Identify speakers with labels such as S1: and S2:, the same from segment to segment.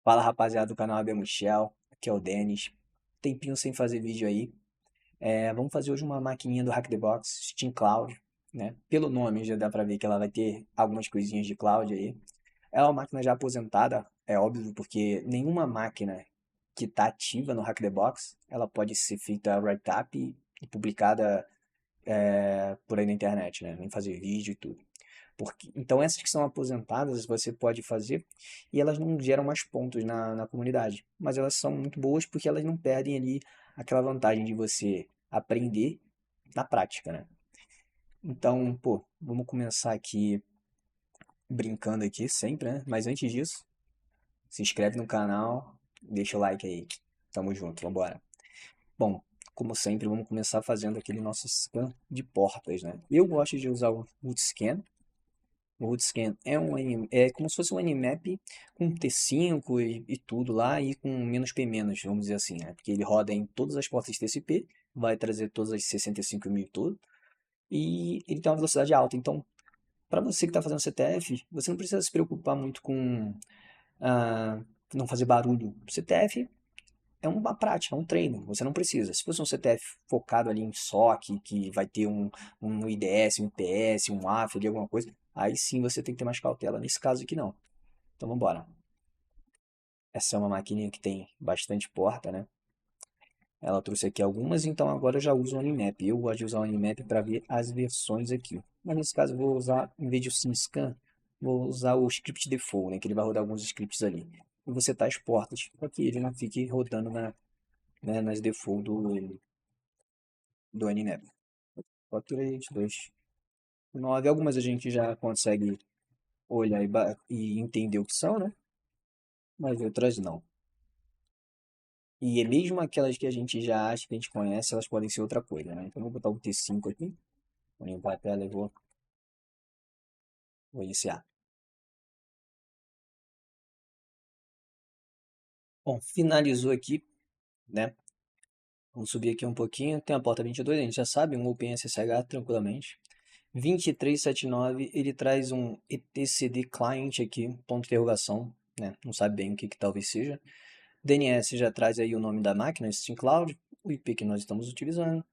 S1: Fala rapaziada do canal AB Michel, aqui é o Denis. Tempinho sem fazer vídeo aí. Vamos fazer hoje uma maquininha do Hack the Box Steam Cloud, né? Pelo nome já dá pra ver que ela vai ter algumas coisinhas de cloud aí. É uma máquina já aposentada, é óbvio, porque nenhuma máquina que tá ativa no Hack the Box, ela pode ser feita write-up e publicada por aí na internet, né? Nem fazer vídeo e tudo. Então essas que são aposentadas você pode fazer e elas não geram mais pontos na comunidade. Mas elas são muito boas porque elas não perdem ali aquela vantagem de você aprender na prática, né? Então, pô, vamos começar aqui brincando aqui sempre, né? Mas antes disso, se inscreve no canal, deixa o like aí. Tamo junto, vambora. Bom, como sempre, vamos começar fazendo aquele nosso scan de portas, né? Eu gosto de usar o Multiscan. O Rootscan é como se fosse um Nmap com T5 e tudo lá e com menos P-, vamos dizer assim, né? Porque ele roda em todas as portas TCP, vai trazer todas as 65.000 e tudo, e ele tem uma velocidade alta. Então, para você que está fazendo CTF, você não precisa se preocupar muito com ah, não fazer barulho. O CTF é uma prática, é um treino, você não precisa. Se fosse um CTF focado ali em SOC, que vai ter um IDS, um IPS, um AF, ali, alguma coisa, aí sim você tem que ter mais cautela. Nesse caso aqui não. Então vamos embora. Essa é uma maquininha que tem bastante porta, né? Ela trouxe aqui algumas, então agora eu já uso o Animap. Eu gosto de usar o Animap para ver as versões aqui. Mas nesse caso eu vou usar, em vez de o SimScan, vou usar o script default, né? Que ele vai rodar alguns scripts ali. E você tá as portas para que ele não fique rodando nas default do Animap. 4, 3, 2, 9. Algumas a gente já consegue olhar e entender o que são, né? Mas outras não. E mesmo aquelas que a gente já acha que a gente conhece, elas podem ser outra coisa, né? Então, eu vou botar um T5 aqui. Vou limpar a tela e vou iniciar. Bom, finalizou aqui, né? Vamos subir aqui um pouquinho. Tem a porta 22, a gente já sabe, um OpenSSH tranquilamente. 2379, ele traz um etcd client aqui, ponto de interrogação, né? Não sabe bem o que talvez seja. DNS já traz aí o nome da máquina, Steam Cloud, o IP que nós estamos utilizando.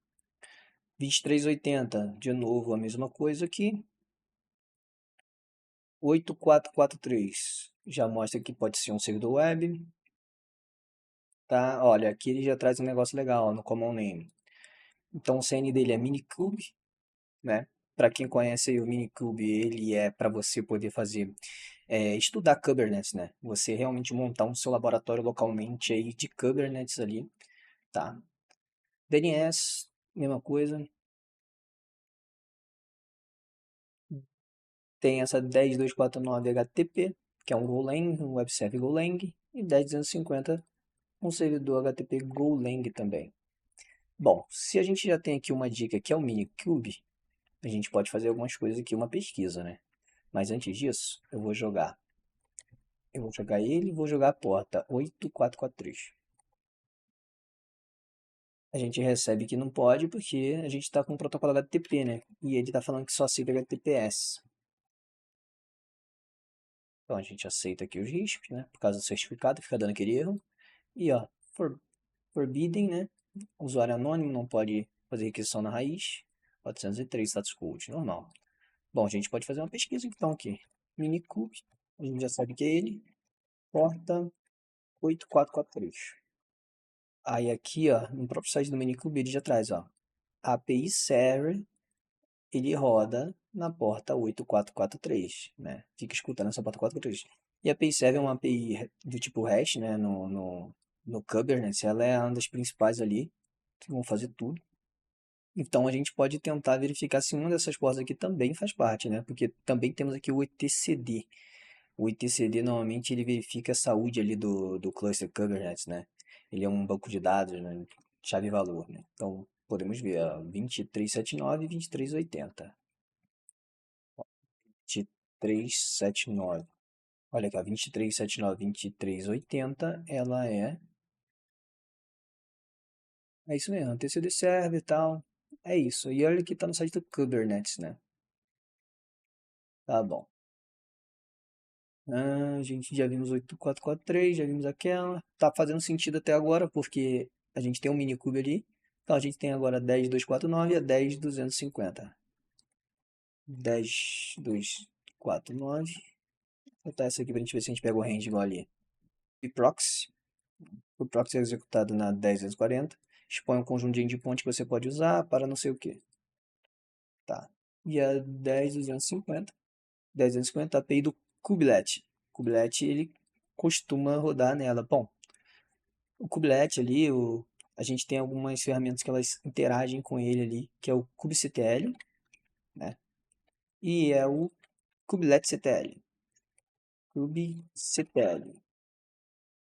S1: 2380, de novo a mesma coisa aqui. 8443, já mostra que pode ser um servidor web. Tá? Olha, aqui ele já traz um negócio legal no common name. Então o CN dele é Minikube, né? Para quem conhece aí, o Minikube, ele é para você poder fazer, estudar Kubernetes, né? Você realmente montar um seu laboratório localmente aí de Kubernetes ali, tá? DNS, mesma coisa. Tem essa 10249 HTTP, que é um Golang, um web server Golang, e 10250, um servidor HTTP Golang também. Bom, se a gente já tem aqui uma dica que é o Minikube, a gente pode fazer algumas coisas aqui, uma pesquisa, né? Mas antes disso, eu vou jogar ele e vou jogar a porta 8443. A gente recebe que não pode porque a gente está com o protocolo HTTP, né? E ele está falando que só aceita HTTPS. Então a gente aceita aqui os riscos, né? Por causa do certificado, fica dando aquele erro. E ó, forbidden, né? Usuário anônimo não pode fazer requisição na raiz. 403 status code, normal. Bom, a gente pode fazer uma pesquisa então aqui. Minikube, a gente já sabe que é ele. Porta 8443. Aí aqui, ó, no próprio site do Minikube ele já traz, ó. API Server, ele roda na porta 8443, né? Fica escutando essa porta 443. E a API Server é uma API do tipo REST, né? No Kubernetes, ela é uma das principais ali, que vão fazer tudo. Então a gente pode tentar verificar se uma dessas portas aqui também faz parte, né? Porque também temos aqui o etcd. O etcd normalmente ele verifica a saúde ali do cluster Kubernetes, né? Ele é um banco de dados, né? Chave e valor, né? Então podemos ver, ó, 2379 e 2380. 2379. Olha aqui, ó, 2379, 2380, ela é isso mesmo, etcd server e tal. É isso. E olha que tá no site do Kubernetes, né? Tá bom. A gente já vimos 8443, já vimos aquela. Tá fazendo sentido até agora, porque a gente tem um minicube ali. Então a gente tem agora 10249 e a 10250. 10249. Vou botar essa aqui pra gente ver se a gente pega o range igual ali. E proxy. O proxy é executado na 10240. Expõe um conjunto de endpoint que você pode usar para não sei o que. Tá. E a 10250. 10250 API do kubelet. O kubelet ele costuma rodar nela. Bom, o kubelet ali, a gente tem algumas ferramentas que elas interagem com ele ali, que é o kubectl, né? E é o kubeletctl. Kubectl.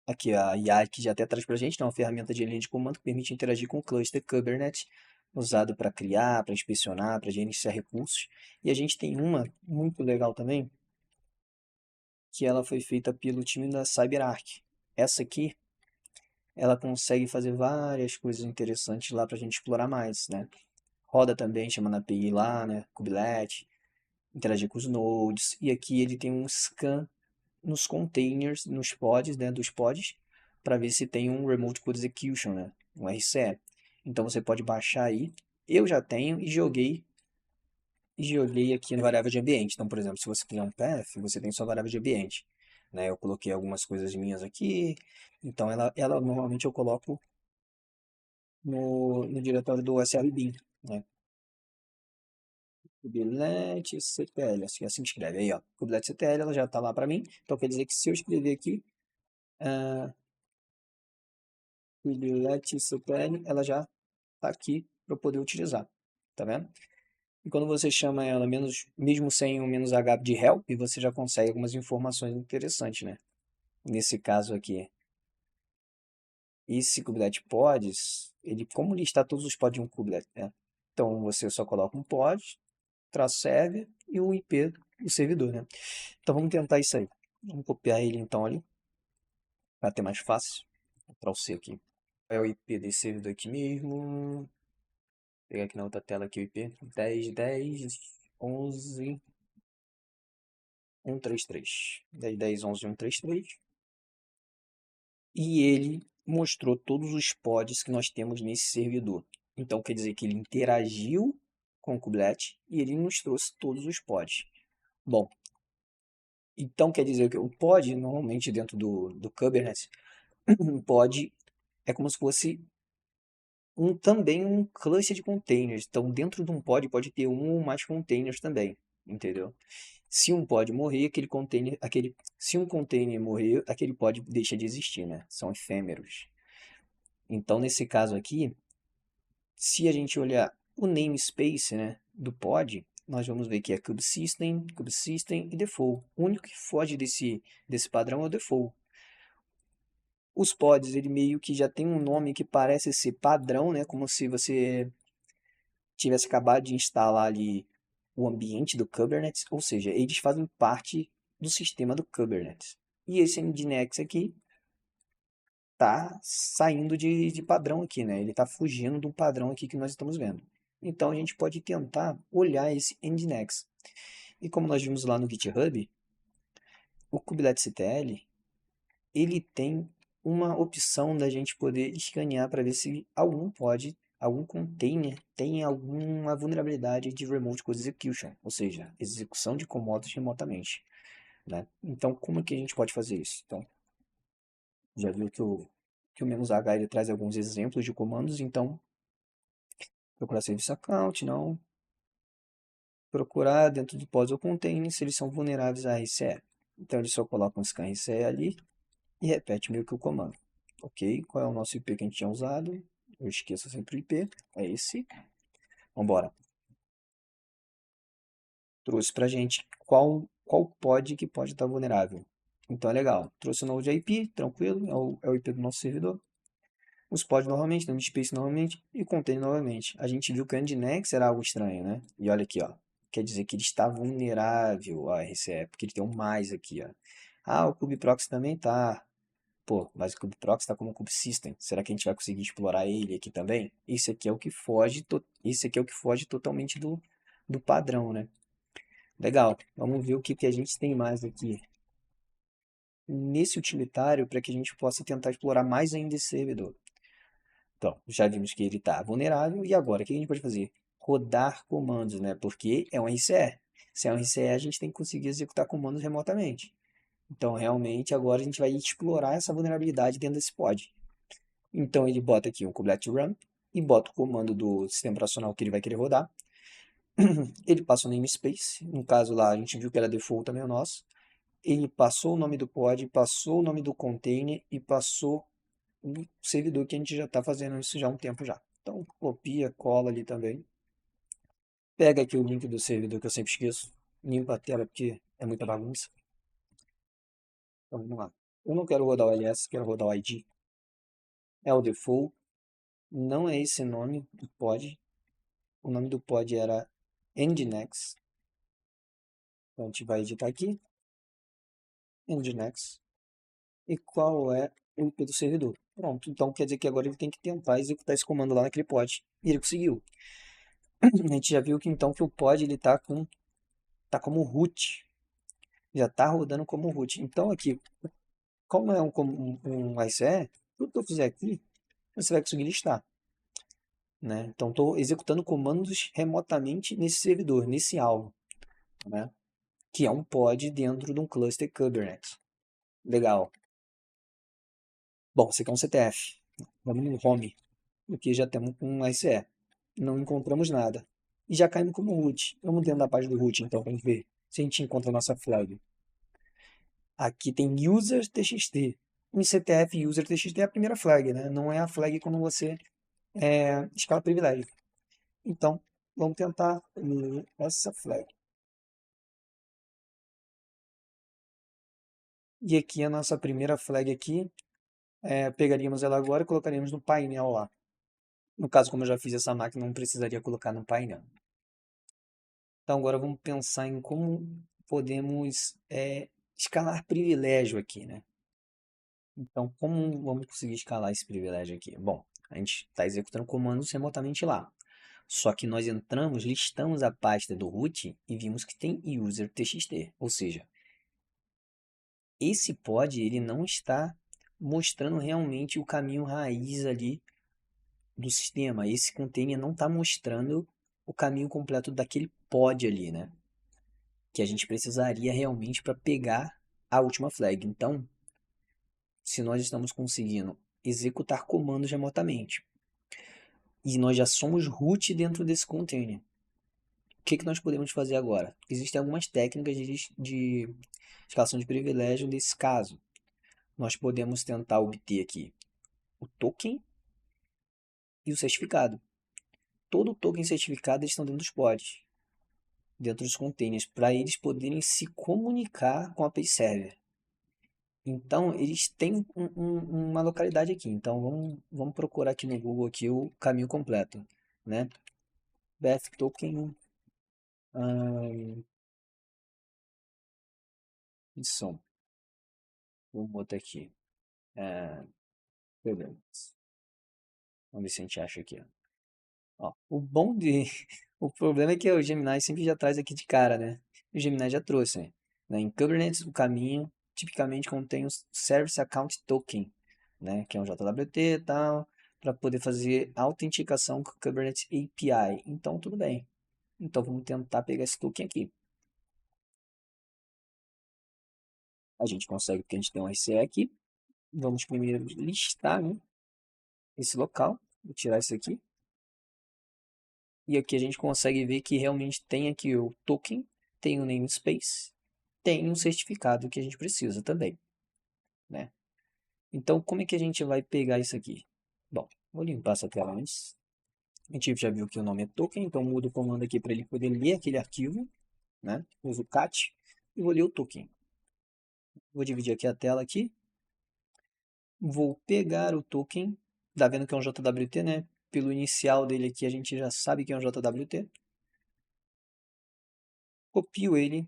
S1: Aqui a IA que já até traz para a gente, é uma ferramenta de linha de comando que permite interagir com o cluster Kubernetes, usado para criar, para inspecionar, para gerenciar recursos. E a gente tem uma muito legal também, que ela foi feita pelo time da CyberArk. Essa aqui, ela consegue fazer várias coisas interessantes lá para a gente explorar mais, né? Roda também, chamando a API lá, né? Kubelet, interagir com os nodes. E aqui ele tem um scan nos containers, nos pods, né? Dos pods, para ver se tem um Remote Code Execution, né? Um RCE. Então você pode baixar aí. Eu já tenho e joguei aqui no variável de ambiente. Então, por exemplo, se você criar um path, você tem sua variável de ambiente. Né? Eu coloquei algumas coisas minhas aqui. Então, ela normalmente eu coloco no diretório do SRBIM, né? Kubelet CTL, assim que escreve aí, ó. Kubelet CTL, ela já está lá para mim. Então, quer dizer que se eu escrever aqui, Kubelet CTL, ela já está aqui para eu poder utilizar. Tá vendo? E quando você chama ela mesmo sem o "-h" de help, você já consegue algumas informações interessantes, né? Nesse caso aqui, esse kubelet pods, como listar todos os pods de um kubelet, né? Então você só coloca um pod, traço server e o IP do servidor, né? Então vamos tentar isso aí. Vamos copiar ele então ali, para ter mais fácil. Vou Ctrl C aqui. É o IP desse servidor aqui mesmo. Vou pegar aqui na outra tela aqui o IP. 10.10.11.133. 10.10.11.133. E ele mostrou todos os pods que nós temos nesse servidor. Então quer dizer que ele interagiu com o kubelet e ele nos trouxe todos os pods. Bom, então quer dizer que o pod, normalmente dentro do Kubernetes, um pod é como se fosse também um cluster de containers. Então dentro de um pod pode ter um ou mais containers também, entendeu? Se um pod morrer, se um container morrer, aquele pod deixa de existir, né? São efêmeros. Então, nesse caso aqui, se a gente olhar o namespace, né, do pod, nós vamos ver que é kubesystem e default. O único que foge desse padrão é o default. Os pods, ele meio que já tem um nome que parece ser padrão, né, como se você tivesse acabado de instalar ali o ambiente do Kubernetes, ou seja, eles fazem parte do sistema do Kubernetes. E esse Nginx aqui tá saindo de padrão aqui, né? Ele tá fugindo do padrão aqui que nós estamos vendo. Então a gente pode tentar olhar esse Nginx. E como nós vimos lá no GitHub, o kubectl, ele tem uma opção da gente poder escanear para ver se algum container tem alguma vulnerabilidade de Remote Code Execution, ou seja, execução de comandos remotamente, né? Então, como é que a gente pode fazer isso? Então, já viu que o "-h" ele traz alguns exemplos de comandos, então, procurar service account, não. Procurar dentro de pods ou containers se eles são vulneráveis a RCE. Então, ele só coloca um scan RCE ali e repete meio que o comando. Ok, qual é o nosso IP que a gente tinha usado? Eu esqueço sempre o IP, é esse. Vamos embora. Trouxe pra gente qual pod que pode estar vulnerável. Então é legal. Trouxe o node IP, tranquilo, é o IP do nosso servidor. Os pods novamente, namespace novamente e container novamente. A gente viu que o Nginx era algo estranho, né? E olha aqui, ó. Quer dizer que ele está vulnerável a RCE, porque ele tem um mais aqui, ó. Ah, o kubeproxy também tá. Pô, mas o kubeproxy está como kubesystem. Será que a gente vai conseguir explorar ele aqui também? Esse aqui é o que foge totalmente do padrão, né? Legal. Vamos ver o que a gente tem mais aqui. nesse utilitário para que a gente possa tentar explorar mais ainda esse servidor. Então, já vimos que ele está vulnerável e agora o que a gente pode fazer? Rodar comandos, né? Porque é um RCE. Se é um RCE, a gente tem que conseguir executar comandos remotamente. Então, realmente, agora a gente vai explorar essa vulnerabilidade dentro desse pod. Então, ele bota aqui um kubelet run e bota o comando do sistema operacional que ele vai querer rodar. Ele passa o namespace, no caso lá a gente viu que era default também o nosso. Ele passou o nome do pod, passou o nome do container e passou o servidor que a gente já está fazendo isso já há um tempo já. Então, copia, cola ali também. Pega aqui o link do servidor que eu sempre esqueço. Limpa a tela porque é muita bagunça. Então, vamos lá. Eu não quero rodar o ls, quero rodar o id. É o default. Não é esse nome do pod. O nome do pod era nginx. Então, a gente vai editar aqui. Nginx. E qual é o IP do servidor? Pronto. Então, quer dizer que agora ele tem que tentar executar esse comando lá naquele pod. E ele conseguiu. A gente já viu que então que o pod ele tá como root. Já está rodando como root. Então aqui, como é um ICE, tudo que eu fizer aqui, você vai conseguir listar. Né? Então estou executando comandos remotamente nesse servidor, nesse alvo. Né? Que é um pod dentro de um cluster Kubernetes. Legal. Bom, esse aqui é um CTF. Vamos no home. Aqui já temos um ICE. Não encontramos nada. E já caímos como root. Vamos dentro da página do root então, para ver se a gente encontra a nossa flag. Aqui tem user txt. Em CTF user txt é a primeira flag, né? Não é a flag quando você escala privilégio. Então, vamos tentar ler essa flag. E aqui a nossa primeira flag aqui, pegaríamos ela agora e colocaríamos no painel lá. No caso, como eu já fiz essa máquina, não precisaria colocar no painel. Então agora vamos pensar em como podemos escalar privilégio aqui, né? Então, como vamos conseguir escalar esse privilégio aqui? Bom, a gente está executando comandos remotamente lá. Só que nós entramos, listamos a pasta do root e vimos que tem user txt. Ou seja, esse pod ele não está mostrando realmente o caminho raiz ali do sistema. Esse container não está mostrando o caminho completo daquele pod ali, né? Que a gente precisaria realmente para pegar a última flag. Então, se nós estamos conseguindo executar comandos remotamente e nós já somos root dentro desse container, o que nós podemos fazer agora? Existem algumas técnicas de escalação de privilégio nesse caso. Nós podemos tentar obter aqui o token e o certificado. Todo token e certificado estão dentro dos pods, dentro dos containers, para eles poderem se comunicar com a API Server. Então, eles têm uma localidade aqui. Então, vamos procurar aqui no Google aqui o caminho completo, né? Beth token som. Vamos botar aqui. Problemas. Vamos ver se a gente acha aqui. Ó, o bom de... O problema é que o Gemini sempre já traz aqui de cara, né? O Gemini já trouxe, né? Em Kubernetes, o caminho tipicamente contém o Service Account Token, né? Que é um JWT e tal, para poder fazer autenticação com o Kubernetes API. Então, tudo bem. Então, vamos tentar pegar esse token aqui. A gente consegue porque a gente tem um RCE aqui. Vamos primeiro listar, né, esse local. Vou tirar isso aqui. E aqui a gente consegue ver que realmente tem aqui o token, tem o namespace, tem um certificado que a gente precisa também, né? Então, como é que a gente vai pegar isso aqui? Bom, vou limpar essa tela antes. A gente já viu que o nome é token, então mudo o comando aqui para ele poder ler aquele arquivo, né? Uso o cat e vou ler o token. Vou dividir aqui a tela aqui. Vou pegar o token, tá vendo que é um JWT, né? Pelo inicial dele aqui a gente já sabe que é um JWT. Copio ele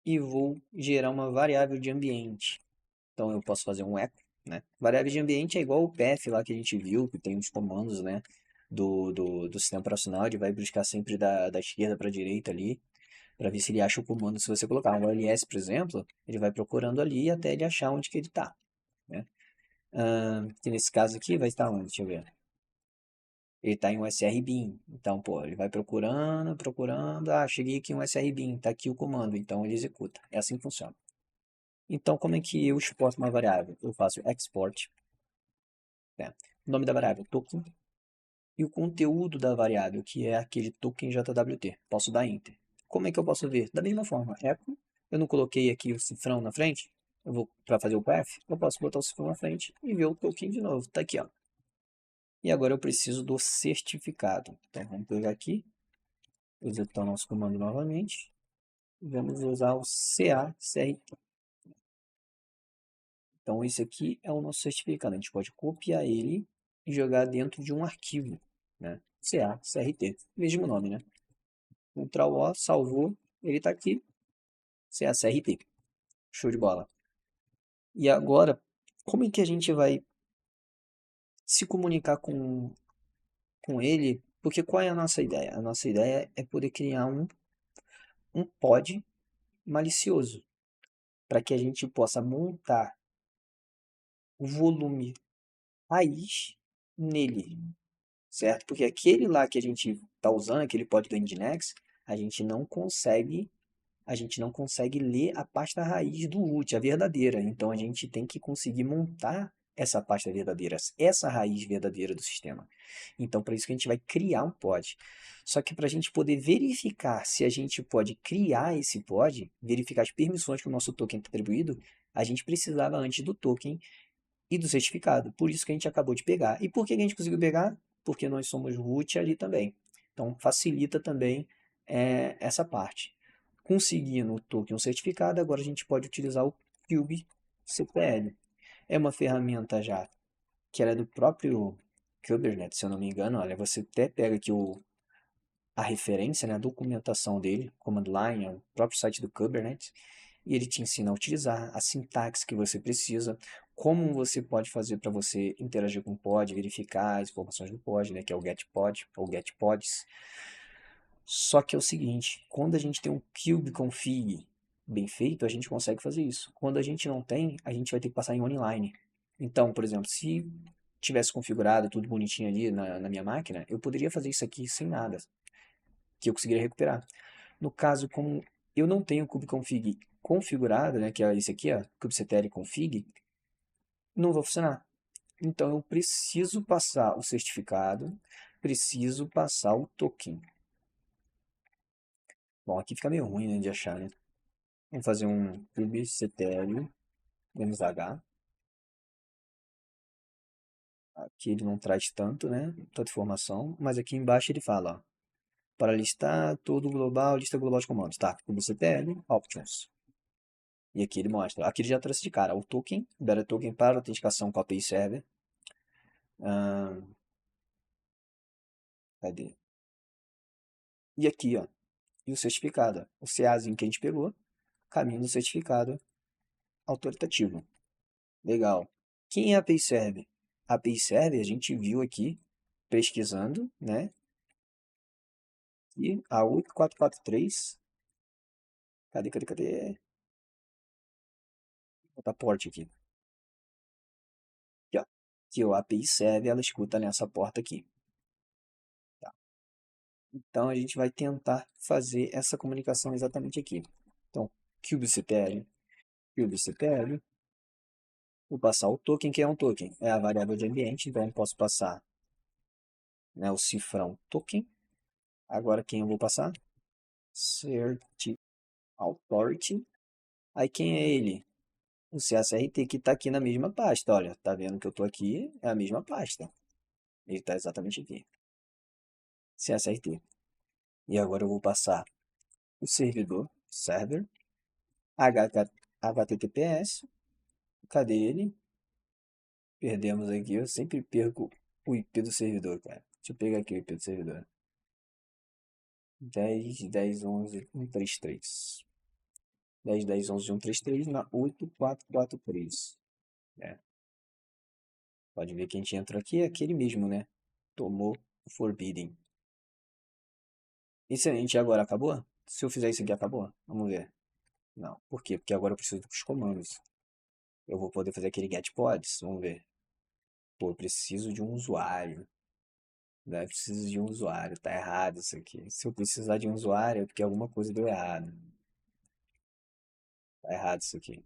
S1: e vou gerar uma variável de ambiente. Então eu posso fazer um echo, né? Variável de ambiente é igual o path lá que a gente viu, que tem os comandos, né? Do sistema operacional, ele vai buscar sempre da esquerda para a direita ali. para ver se ele acha o comando. Se você colocar um ls, por exemplo, ele vai procurando ali até ele achar onde que ele está, né? Que nesse caso aqui vai estar onde? Deixa eu ver. Ele está em um SRBin. Então, pô, ele vai procurando, procurando. Ah, cheguei aqui em um SRBin, está aqui o comando. Então, ele executa. É assim que funciona. Então, como é que eu exporto uma variável? Eu faço export, né? O nome da variável, token, e o conteúdo da variável, que é aquele token JWT. Posso dar enter. Como é que eu posso ver? Da mesma forma, echo, eu não coloquei aqui o cifrão na frente, eu vou para fazer o path, eu posso botar o cifrão na frente e ver o token de novo. Tá aqui, ó. E agora eu preciso do certificado. Então vamos pegar aqui, executar o nosso comando novamente. E vamos usar o CA-CRT. Então esse aqui é o nosso certificado. A gente pode copiar ele e jogar dentro de um arquivo, né? CA-CRT. Mesmo nome, né? Ctrl O, salvou, ele está aqui, CA-CRT. Show de bola. E agora, como é que a gente vai se comunicar com ele? Porque qual é a nossa ideia? A nossa ideia é poder criar um pod malicioso, para que a gente possa montar o volume raiz nele, certo? Porque aquele lá que a gente está usando, aquele pod do Nginx, a gente não consegue ler a pasta raiz do root, a verdadeira. Então a gente tem que conseguir montar essa pasta verdadeira, essa raiz verdadeira do sistema. Então, para isso que a gente vai criar um pod. Só que para a gente poder verificar se a gente pode criar esse pod, verificar as permissões que o nosso token está atribuído, a gente precisava antes do token e do certificado. Por isso que a gente acabou de pegar. E por que a gente conseguiu pegar? Porque nós somos root ali também. Então, facilita também essa parte. Conseguindo o token ou certificado, agora a gente pode utilizar o kubectl. É uma ferramenta já que ela é do próprio Kubernetes, se eu não me engano. Olha, você até pega aqui a referência, né, a documentação dele, command line, é o próprio site do Kubernetes, e ele te ensina a utilizar a sintaxe que você precisa, como você pode fazer para você interagir com o pod, verificar as informações do pod, né, que é o getPod ou getPods. Só que é o seguinte, quando a gente tem um kubeconfig bem feito, a gente consegue fazer isso. Quando a gente não tem, a gente vai ter que passar em online. Então, por exemplo, se tivesse configurado tudo bonitinho ali na minha máquina, eu poderia fazer isso aqui sem nada, que eu conseguiria recuperar. No caso, como eu não tenho o kubeconfig configurado, né, que é esse aqui, ó, kubectl config, não vai funcionar. Então, eu preciso passar o certificado, preciso passar o token. Bom, aqui fica meio ruim, né, de achar, né? Vamos fazer um kubectl -h. Aqui ele não traz tanto, né? Tanta informação, mas aqui embaixo ele fala, ó, para listar todo global, lista global de comandos. Tá, kubectl options. E aqui ele mostra. Aqui ele já trouxe de cara o token, beta token para autenticação com a API Server. Cadê? E aqui, ó, e o certificado. O CAzinho que a gente pegou, caminho do certificado autoritativo. Legal. Quem é a API Server? A API Server a gente viu aqui, pesquisando, né? E a 8443, cadê? Vou botar porte aqui. Aqui, ó. Que o API Server, ela escuta nessa porta aqui. Tá? Então, a gente vai tentar fazer essa comunicação exatamente aqui. Então, kubectl, vou passar o token, que é um token. É a variável de ambiente, então eu posso passar, né, o cifrão token. Agora, quem eu vou passar? Cert authority. Aí, quem é ele? O CACRT, que está aqui na mesma pasta. Olha, tá vendo que eu estou aqui? É a mesma pasta. Ele está exatamente aqui. CACRT. E agora eu vou passar o server, HTTPS. Cadê ele? Perdemos aqui. Eu sempre perco o IP do servidor, cara. Deixa eu pegar aqui o IP do servidor. 10.10.11.133. 10.10.11.133 na 8443. Né? Pode ver que a gente entrou aqui, é aquele mesmo, né? Tomou o Forbidden. Excelente, agora acabou? Se eu fizer isso aqui, acabou. Vamos ver. Não. Por quê? Porque agora eu preciso dos comandos. Eu vou poder fazer aquele get pods. Vamos ver. Pô, eu preciso de um usuário. Né? Eu preciso de um usuário. Tá errado isso aqui. Se eu precisar de um usuário, é porque alguma coisa deu errado. Tá errado isso aqui.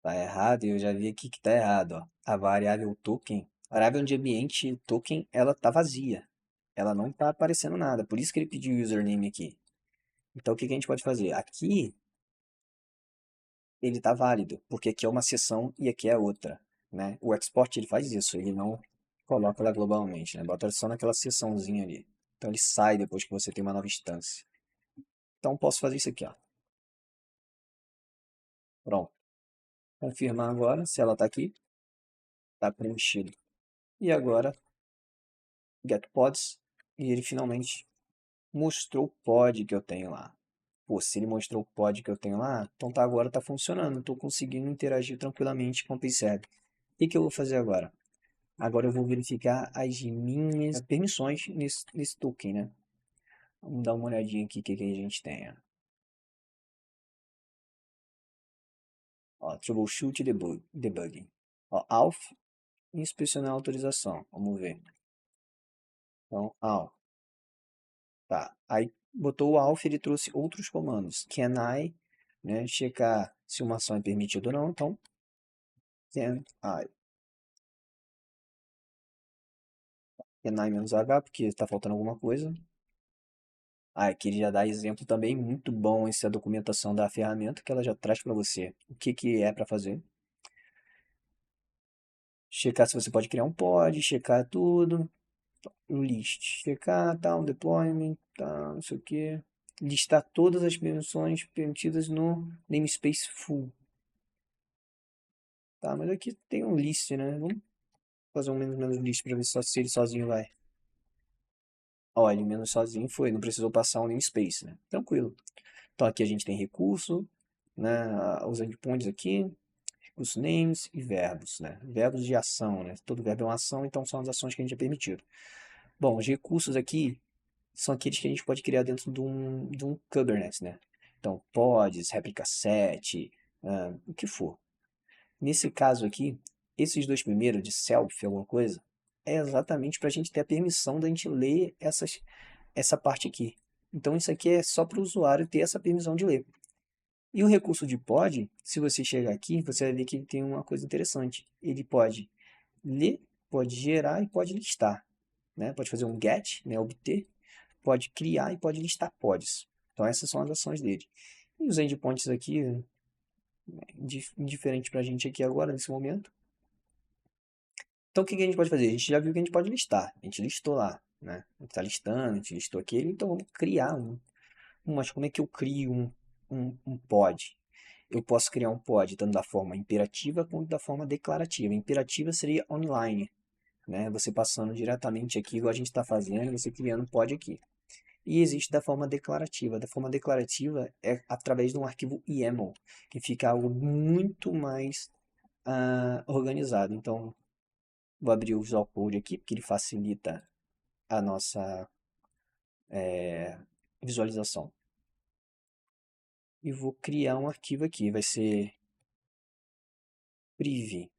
S1: Tá errado e eu já vi aqui que tá errado, ó. A variável token, a variável de ambiente token, ela tá vazia. Ela não tá aparecendo nada. Por isso que ele pediu o username aqui. Então o que que a gente pode fazer? Aqui ele tá válido, porque aqui é uma seção e aqui é outra, né? O export ele faz isso, ele não coloca lá globalmente, né? Bota só naquela seçãozinha ali. Então ele sai depois que você tem uma nova instância. Então posso fazer isso aqui, ó. Pronto. Confirmar agora se ela tá aqui. Tá preenchido. E agora get pods e ele finalmente mostrou o pod que eu tenho lá. Pô, se ele mostrou o pod que eu tenho lá, então tá, agora tá funcionando. Estou conseguindo interagir tranquilamente com o PaySeb. O que que eu vou fazer agora? Agora eu vou verificar as minhas permissões nesse token, né? Vamos dar uma olhadinha aqui o que que a gente tem. Ó, troubleshoot debugging. Ó, auth, inspecionar a autorização. Vamos ver. Então, auth. Tá. Aí botou o auth, ele trouxe outros comandos. Can I, né, checar se uma ação é permitida ou não. Então, can I. Can I menos H, porque está faltando alguma coisa. Ah, aqui ele já dá exemplo também, muito bom essa documentação da ferramenta que ela já traz para você. O que que é para fazer? Checar se você pode criar um pod, checar tudo. List, checar, tal, deployment, tal, não sei o que. Listar todas as permissões permitidas no namespace full. Tá, mas aqui tem um list, né? Vamos fazer um menos list para ver se ele sozinho vai. Ó, ele menos sozinho foi, não precisou passar um namespace, né? Tranquilo. Então aqui a gente tem recurso, né? Os endpoints aqui, recurso names e verbos, né? Verbos de ação, né? Todo verbo é uma ação, então são as ações que a gente é permitido. Bom, os recursos aqui são aqueles que a gente pode criar dentro de um Kubernetes, né? Então, pods, réplica set, o que for. Nesse caso aqui, esses dois primeiros, de self, alguma coisa, é exatamente para a gente ter a permissão da gente ler essa parte aqui. Então, isso aqui é só para o usuário ter essa permissão de ler. E o recurso de pod, se você chegar aqui, você vai ver que ele tem uma coisa interessante. Ele pode ler, pode gerar e pode listar. Né? Pode fazer um get, né? Obter, pode criar e pode listar pods. Então, essas são as ações dele. E os endpoints aqui, indiferente para a gente aqui agora, nesse momento. Então, o que que a gente pode fazer? A gente já viu que a gente pode listar. A gente listou lá, né? A gente está listando, a gente listou aquele. Então, vamos criar mas como é que eu crio um pod? Eu posso criar um pod tanto da forma imperativa quanto da forma declarativa. Imperativa seria online, né? Você passando diretamente aqui, igual a gente está fazendo, você criando um pod aqui. E existe da forma declarativa. Da forma declarativa é através de um arquivo YAML, que fica algo muito mais organizado. Então, vou abrir o Visual Code aqui, porque ele facilita a nossa visualização. E vou criar um arquivo aqui, vai ser priv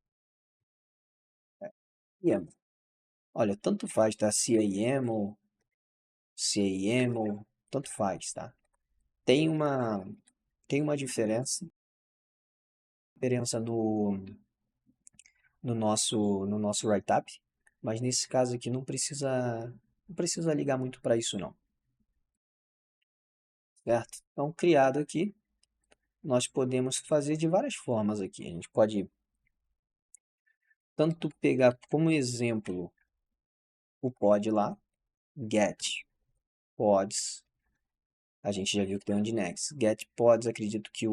S1: YAML. Olha, tanto faz, tá? CAML, CAML, tanto faz, tá? Tem uma, tem uma diferença no nosso write-up, mas nesse caso aqui não precisa ligar muito para isso não, certo? Então, criado aqui, nós podemos fazer de várias formas aqui. A gente pode tanto pegar como exemplo o pod lá, get pods, a gente já viu que tem um Nginx. Get pods, acredito que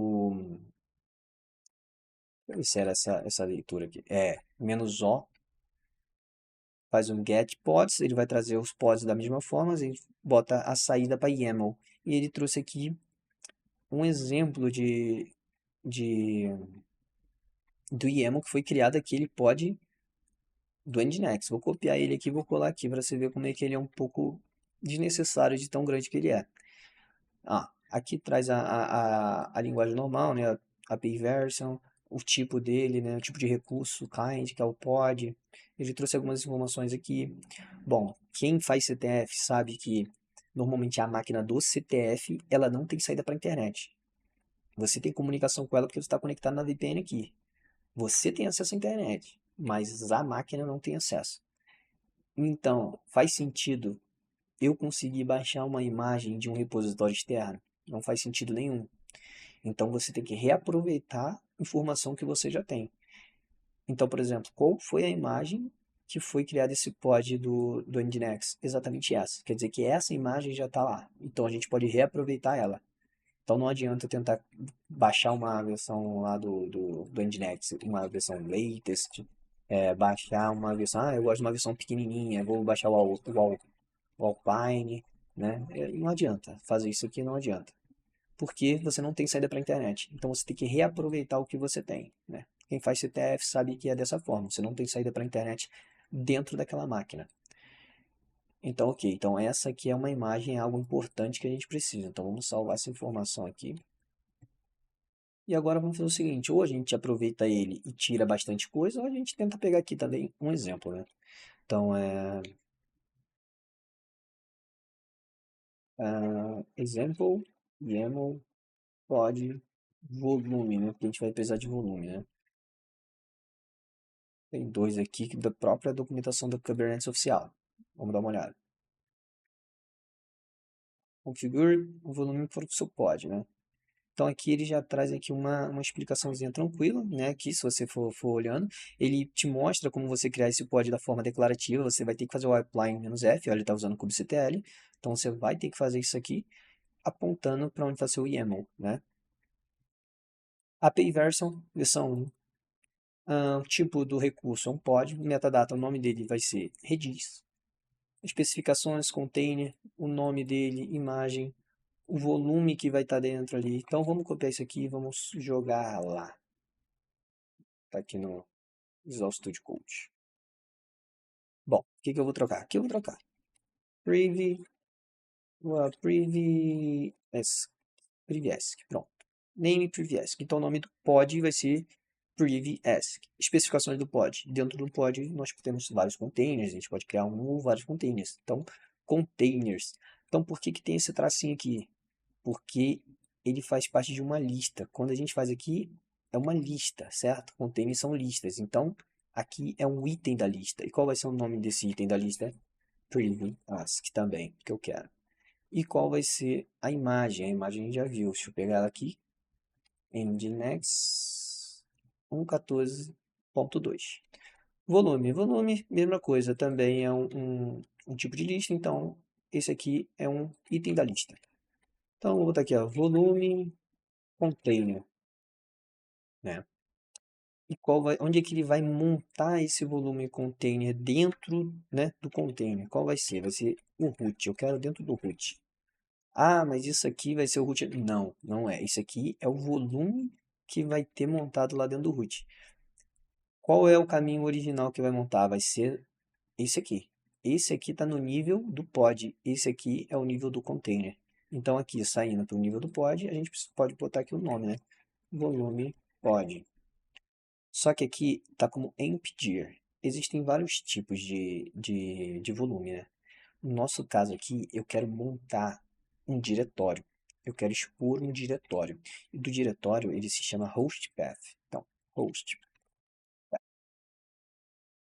S1: se era essa leitura aqui, menos "o", faz um get pods, ele vai trazer os pods da mesma forma, a gente bota a saída para YAML. E ele trouxe aqui um exemplo de, do YAML que foi criado aquele pod do Nginx. Vou copiar ele aqui e vou colar aqui para você ver como é que ele é um pouco desnecessário de tão grande que ele é. Aqui traz a linguagem normal, né? A API version, o tipo dele, né? O tipo de recurso, kind, que é o pod. Ele trouxe algumas informações aqui. Bom, quem faz CTF sabe que normalmente a máquina do CTF, ela não tem saída para a internet. Você tem comunicação com ela porque você está conectado na VPN aqui. Você tem acesso à internet, mas a máquina não tem acesso. Então, faz sentido eu conseguir baixar uma imagem de um repositório externo? Não faz sentido nenhum. Então, você tem que reaproveitar a informação que você já tem. Então, por exemplo, qual foi a imagem que foi criada esse pod do Nginx? Exatamente essa. Quer dizer que essa imagem já está lá. Então, a gente pode reaproveitar ela. Então, não adianta tentar baixar uma versão lá do Nginx, uma versão latest, baixar uma versão, eu gosto de uma versão pequenininha, vou baixar o Alpine, né? Não adianta fazer isso aqui, não adianta. Porque você não tem saída para a internet. Então você tem que reaproveitar o que você tem, né? Quem faz CTF sabe que é dessa forma. Você não tem saída para a internet dentro daquela máquina. Então, ok. Então essa aqui é uma imagem, é algo importante que a gente precisa. Então vamos salvar essa informação aqui. E agora vamos fazer o seguinte, ou a gente aproveita ele e tira bastante coisa, ou a gente tenta pegar aqui também um exemplo, né? Então, example, YAML, pod, volume, né? Porque a gente vai precisar de volume, né? Tem dois aqui da própria documentação da Kubernetes oficial. Vamos dar uma olhada. Configure o volume para o seu pod, né? Então aqui ele já traz aqui uma explicaçãozinha tranquila, né? Aqui, se você for olhando, ele te mostra como você criar esse pod da forma declarativa. Você vai ter que fazer o apply "-f", olha, ele está usando kubectl. Então você vai ter que fazer isso aqui, apontando para onde está seu YAML, né? API version, versão 1. O tipo do recurso é um pod, metadata, o nome dele vai ser Redis. Especificações, container, o nome dele, imagem, o volume que vai estar dentro ali. Então vamos copiar isso aqui e vamos jogar lá. Tá aqui no Visual Studio Code. Bom, o que eu vou trocar? Aqui eu vou trocar. Privesc. Pronto. Name Privesc. Então o nome do pod vai ser Privesc. Especificações do pod. Dentro do pod nós temos vários containers. A gente pode criar um ou vários containers. Então, containers. Então por que tem esse tracinho aqui? Porque ele faz parte de uma lista. Quando a gente faz aqui, é uma lista, certo? Containers são listas. Então, aqui é um item da lista. E qual vai ser o nome desse item da lista? Preview Ask também, que eu quero. E qual vai ser a imagem? A imagem a gente já viu. Deixa eu pegar ela aqui. Nginx 1.14.2. Volume, mesma coisa. Também é um tipo de lista. Então, esse aqui é um item da lista. Então, vou botar aqui, ó, volume container, né? E onde é que ele vai montar esse volume container dentro, né, do container? Qual vai ser? Vai ser o root. Eu quero dentro do root. Ah, mas isso aqui vai ser o root. Não, não é. Isso aqui é o volume que vai ter montado lá dentro do root. Qual é o caminho original que vai montar? Vai ser esse aqui. Esse aqui está no nível do pod. Esse aqui é o nível do container. Então, aqui, saindo para o nível do pod, a gente pode botar aqui o nome, né? Volume pod. Só que aqui está como empdir. Existem vários tipos de volume, né? No nosso caso aqui, eu quero montar um diretório. Eu quero expor um diretório. E do diretório, ele se chama host path. Então, host.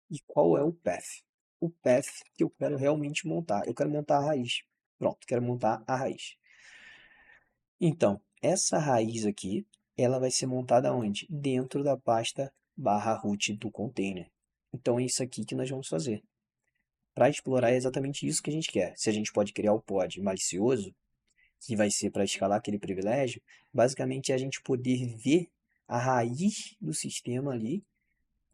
S1: E qual é o path? O path que eu quero realmente montar. Eu quero montar a raiz. Pronto, quero montar a raiz. Então, essa raiz aqui, ela vai ser montada onde? Dentro da pasta /root do container. Então, é isso aqui que nós vamos fazer. Para explorar é exatamente isso que a gente quer. Se a gente pode criar o pod malicioso, que vai ser para escalar aquele privilégio, basicamente é a gente poder ver a raiz do sistema ali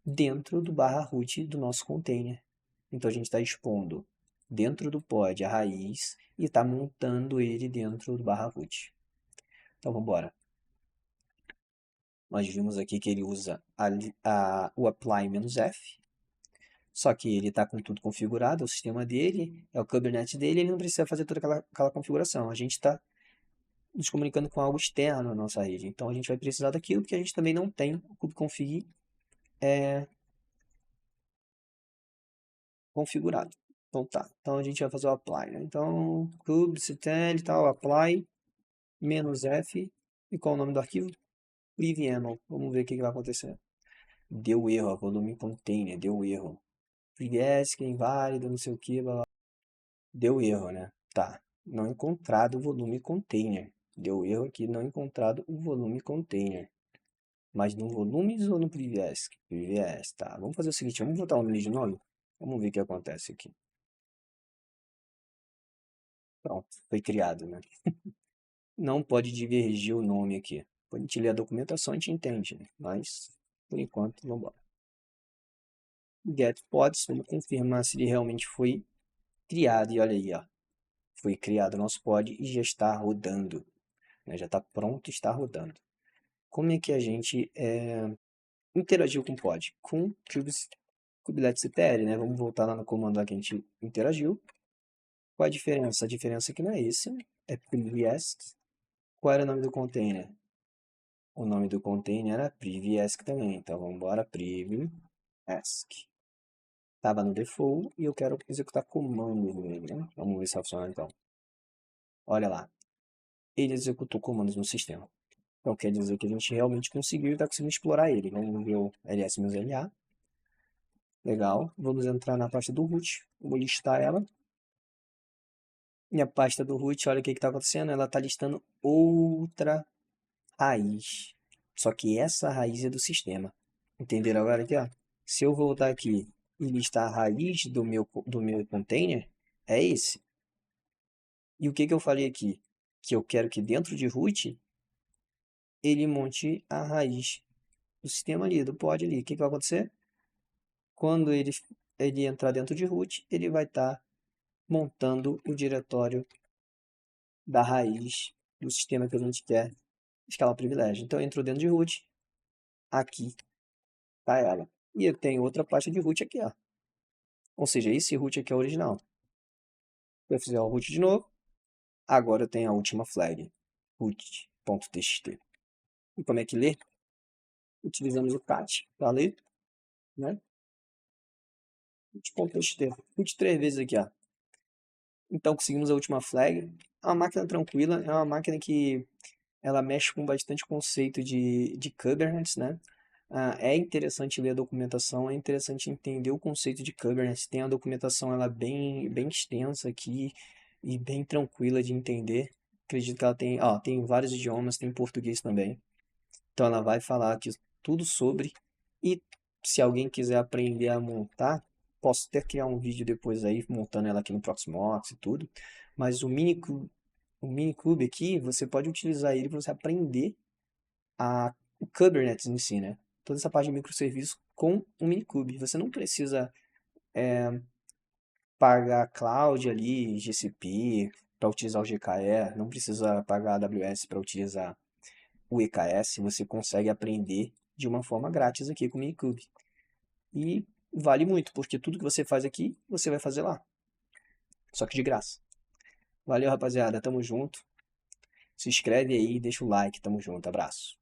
S1: dentro do /root do nosso container. Então a gente está expondo dentro do pod a raiz e está montando ele dentro do /root. Então vamos embora. Nós vimos aqui que ele usa o apply "-f", só que ele está com tudo configurado, é o sistema dele, é o Kubernetes dele, ele não precisa fazer toda aquela configuração. A gente está nos comunicando com algo externo à nossa rede. Então a gente vai precisar daquilo porque a gente também não tem o kubeconfig configurado. Então tá, então a gente vai fazer o apply, né? Então kubectl e tal, apply -f, e qual é o nome do arquivo? privyenv. Vamos ver o que vai acontecer. Deu erro, volume container, deu erro. Privesc é inválido, não sei o que, blá, blá. Deu erro, né? Tá, não encontrado o volume container. Deu erro aqui, não encontrado o volume container. Mas no volumes ou no privesc? Privesc, tá. Vamos fazer o seguinte, vamos botar um de nome? Vamos ver o que acontece aqui. Pronto, foi criado, né? Não pode divergir o nome aqui. Quando a gente lê a documentação, a gente entende, né? Mas, por enquanto, vamos embora. Get pods, vamos confirmar se ele realmente foi criado. E olha aí, ó. Foi criado o nosso pod e já está rodando. Né? Já está pronto, está rodando. Como é que a gente interagiu com o pod? Com kubectl, né? Vamos voltar lá no comando lá que a gente interagiu. Qual a diferença? A diferença aqui não é esse, é privesc. Qual era o nome do container? O nome do container era privesc também. Então vamos embora, privesc. Estava no default e eu quero executar comando nele, né? Vamos ver se vai funcionar então. Olha lá. Ele executou comandos no sistema. Então quer dizer que a gente realmente conseguiu e está conseguindo explorar ele. Vamos ver o ls-la. Legal. Vamos entrar na pasta do root. Vou listar ela. Minha pasta do root, olha o que está acontecendo. Ela está listando outra raiz. Só que essa raiz é do sistema. Entenderam agora aqui, ó? Se eu voltar aqui e listar a raiz do meu container, é esse. E o que eu falei aqui? Que eu quero que dentro de root, ele monte a raiz do sistema ali, do pod ali. O que vai acontecer? Quando ele entrar dentro de root, ele vai estar montando o diretório da raiz do sistema que a gente quer escalar o privilégio. Então, entrou dentro de root, aqui está ela. E eu tenho outra pasta de root aqui, ó. Ou seja, esse root aqui é o original. Se eu fizer o root de novo, agora eu tenho a última flag, root.txt. E como é que lê? Utilizamos o cat para ler, né? Root.txt. Root 3 vezes aqui, ó. Então conseguimos a última flag. É uma máquina tranquila, é uma máquina que ela mexe com bastante conceito de Kubernetes, né? É interessante ler a documentação, é interessante entender o conceito de Kubernetes. Tem a documentação ela bem extensa aqui e bem tranquila de entender. Acredito que ela tem vários idiomas, tem português também. Então ela vai falar aqui tudo sobre. E se alguém quiser aprender a montar, posso até criar um vídeo depois aí montando ela aqui no Proxmox e tudo. Mas o Minikube aqui, você pode utilizar ele para você aprender o Kubernetes em si, né? Toda essa parte de microserviços com o Minikube. Você não precisa pagar cloud ali, GCP, para utilizar o GKE, não precisa pagar a AWS para utilizar o EKS, você consegue aprender de uma forma grátis aqui com o Minikube. E vale muito, porque tudo que você faz aqui, você vai fazer lá. Só que de graça. Valeu, rapaziada. Tamo junto. Se inscreve aí, deixa o like. Tamo junto. Abraço.